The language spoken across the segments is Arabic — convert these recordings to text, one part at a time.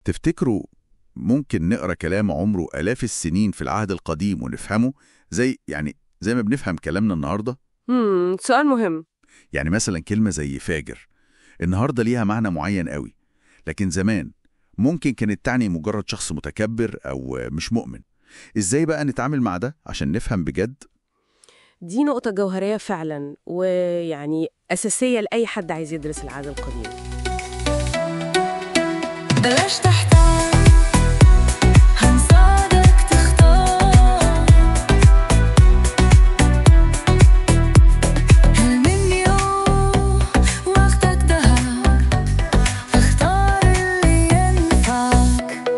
تفتكروا ممكن نقرأ كلام عمره آلاف السنين في العهد القديم ونفهمه زي ما بنفهم كلامنا النهاردة؟ سؤال مهم. يعني مثلا كلمة زي فاجر النهاردة ليها معنى معين قوي، لكن زمان ممكن كانت تعني مجرد شخص متكبر أو مش مؤمن. إزاي بقى نتعامل مع ده عشان نفهم بجد؟ دي نقطة جوهرية فعلا، ويعني أساسية لأي حد عايز يدرس العهد القديم. بلاش تحتار، هنساعدك تختار المنيو، وقتك دهر، اختار اللي ينفعك.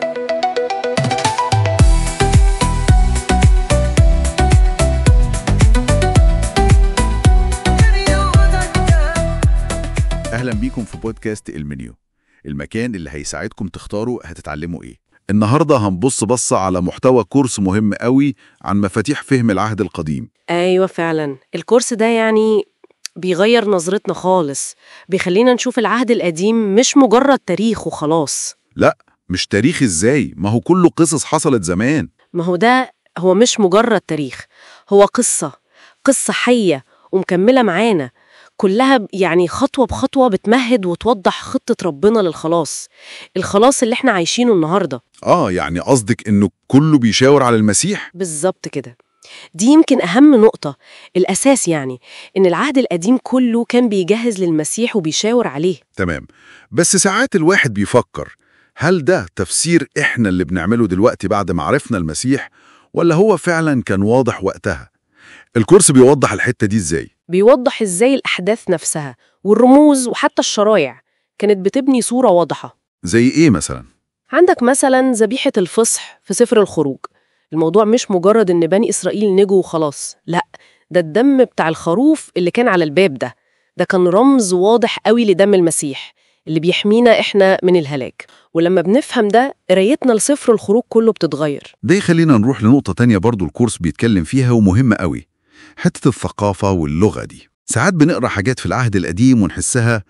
أهلا بيكم في بودكاست المنيو، المكان اللي هيساعدكم تختاروا هتتعلموا إيه. النهاردة هنبص بصة على محتوى كورس مهم قوي عن مفاتيح فهم العهد القديم. أيوة فعلا، الكورس ده يعني بيغير نظرتنا خالص، بيخلينا نشوف العهد القديم مش مجرد تاريخ وخلاص. لا، مش تاريخ إزاي؟ ما هو كله قصص حصلت زمان. ما هو ده هو مش مجرد تاريخ، هو قصة حية ومكملة معانا، كلها يعني خطوة بخطوة بتمهد وتوضح خطة ربنا للخلاص، الخلاص اللي احنا عايشينه النهاردة. يعني قصدك إنه كله بيشاور على المسيح؟ بالظبط كده. دي يمكن أهم نقطة، الأساس يعني إن العهد القديم كله كان بيجهز للمسيح وبيشاور عليه. تمام، بس ساعات الواحد بيفكر هل ده تفسير إحنا اللي بنعمله دلوقتي بعد ما عرفنا المسيح، ولا هو فعلا كان واضح وقتها؟ الكورس بيوضح الحتة دي إزاي؟ بيوضح إزاي الأحداث نفسها والرموز وحتى الشرايع كانت بتبني صورة واضحة. زي إيه مثلا؟ عندك مثلا ذبيحة الفصح في سفر الخروج. الموضوع مش مجرد إن بني إسرائيل نجوا وخلاص، لأ، ده الدم بتاع الخروف اللي كان على الباب ده كان رمز واضح قوي لدم المسيح اللي بيحمينا إحنا من الهلاك. ولما بنفهم ده، قرايتنا لسفر الخروج كله بتتغير. ده يخلينا نروح لنقطة تانية برضو الكورس بيتكلم فيها ومهمة قوي، حتة الثقافة واللغة دي. ساعات بنقرأ حاجات في العهد القديم ونحسها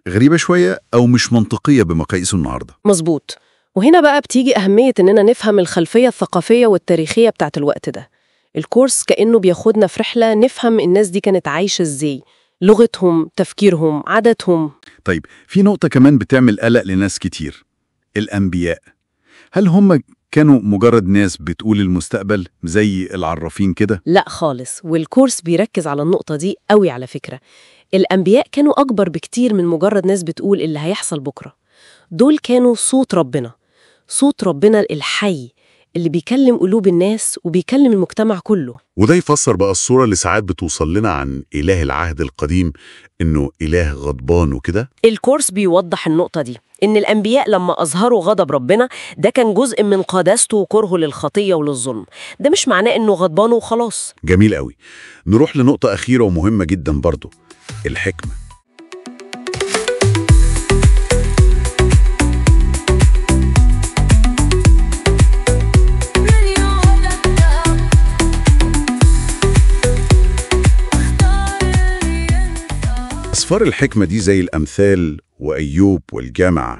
غريبة شوية أو مش منطقية بمقاييس النهاردة. مظبوط، وهنا بقى بتيجي أهمية إننا نفهم الخلفية الثقافية والتاريخية بتاعت الوقت ده. الكورس كأنه بياخدنا في رحلة نفهم الناس دي كانت عايشة إزاي، لغتهم، تفكيرهم، عاداتهم. طيب، في نقطة كمان بتعمل قلق لناس كتير، الأنبياء. هل هم كانوا مجرد ناس بتقول المستقبل زي العرافين كده؟ لا خالص، والكورس بيركز على النقطة دي قوي على فكرة. الأنبياء كانوا أكبر بكتير من مجرد ناس بتقول اللي هيحصل بكرة. دول كانوا صوت ربنا الحي اللي بيكلم قلوب الناس وبيكلم المجتمع كله. وده يفسر بقى الصورة اللي ساعات بتوصل لنا عن إله العهد القديم إنه إله غضبان وكده. الكورس بيوضح النقطة دي، إن الأنبياء لما أظهروا غضب ربنا ده كان جزء من قداسته وكرهه للخطية وللظلم. ده مش معناه إنه غضبان وخلاص. جميل قوي. نروح لنقطة أخيرة ومهمة جدا برضو، الحكمة. أسفار الحكمة دي زي الأمثال وأيوب والجامعة.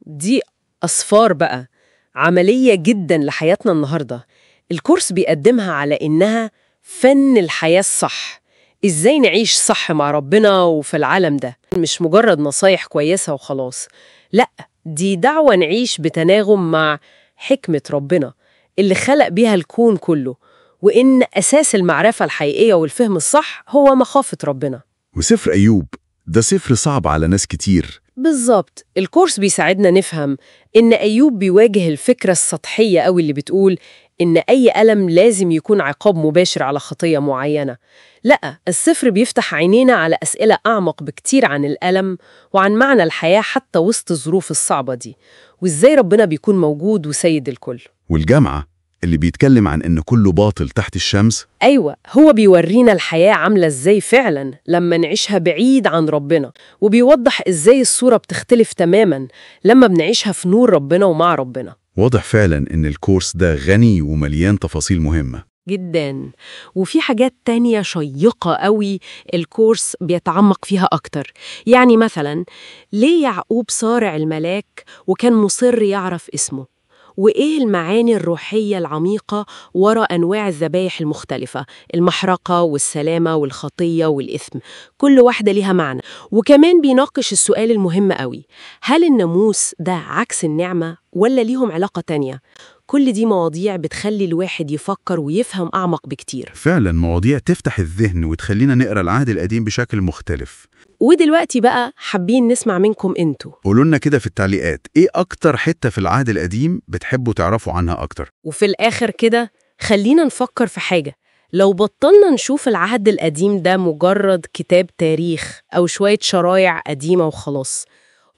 دي أسفار بقى عملية جدا لحياتنا النهاردة. الكورس بيقدمها على إنها فن الحياة الصح، إزاي نعيش صح مع ربنا وفي العالم ده. مش مجرد نصايح كويسة وخلاص، لأ، دي دعوة نعيش بتناغم مع حكمة ربنا اللي خلق بيها الكون كله، وإن أساس المعرفة الحقيقية والفهم الصح هو مخافة ربنا. وسفر أيوب ده سفر صعب على ناس كتير. بالظبط، الكورس بيساعدنا نفهم إن أيوب بيواجه الفكرة السطحية أوي اللي بتقول إن أي ألم لازم يكون عقاب مباشر على خطية معينة. لأ، السفر بيفتح عينينا على أسئلة أعمق بكتير عن الألم وعن معنى الحياة حتى وسط الظروف الصعبة دي، وإزاي ربنا بيكون موجود وسيد الكل. والجامعة اللي بيتكلم عن إن كله باطل تحت الشمس. أيوة، هو بيورينا الحياة عاملة إزاي فعلا لما نعيشها بعيد عن ربنا، وبيوضح إزاي الصورة بتختلف تماما لما بنعيشها في نور ربنا ومع ربنا. واضح فعلا إن الكورس ده غني ومليان تفاصيل مهمة. جدا. وفي حاجات تانية شيقة قوي الكورس بيتعمق فيها أكتر. يعني مثلا ليه يعقوب صارع الملاك وكان مصر يعرف اسمه؟ وإيه المعاني الروحية العميقة وراء أنواع الذبايح المختلفة، المحرقة والسلامة والخطية والإثم، كل واحدة ليها معنى. وكمان بيناقش السؤال المهم قوي، هل الناموس ده عكس النعمة ولا ليهم علاقة تانية؟ كل دي مواضيع بتخلي الواحد يفكر ويفهم أعمق بكتير. فعلا مواضيع تفتح الذهن وتخلينا نقرأ العهد القديم بشكل مختلف. ودلوقتي بقى حابين نسمع منكم انتوا. قولوا لنا كده في التعليقات ايه اكتر حتة في العهد القديم بتحبوا تعرفوا عنها اكتر. وفي الآخر كده خلينا نفكر في حاجة، لو بطلنا نشوف العهد القديم ده مجرد كتاب تاريخ أو شوية شرايع قديمة وخلاص،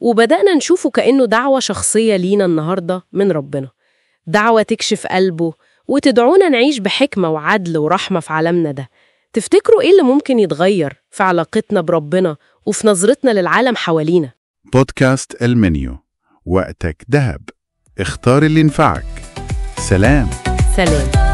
وبدأنا نشوفه كأنه دعوة شخصية لينا النهاردة من ربنا، دعوة تكشف قلبه وتدعونا نعيش بحكمة وعدل ورحمة في عالمنا ده، تفتكروا إيه اللي ممكن يتغير في علاقتنا بربنا وفي نظرتنا للعالم حوالينا؟ بودكاست المنيو، وقتك دهب، اختار اللي ينفعك. سلام. سلام.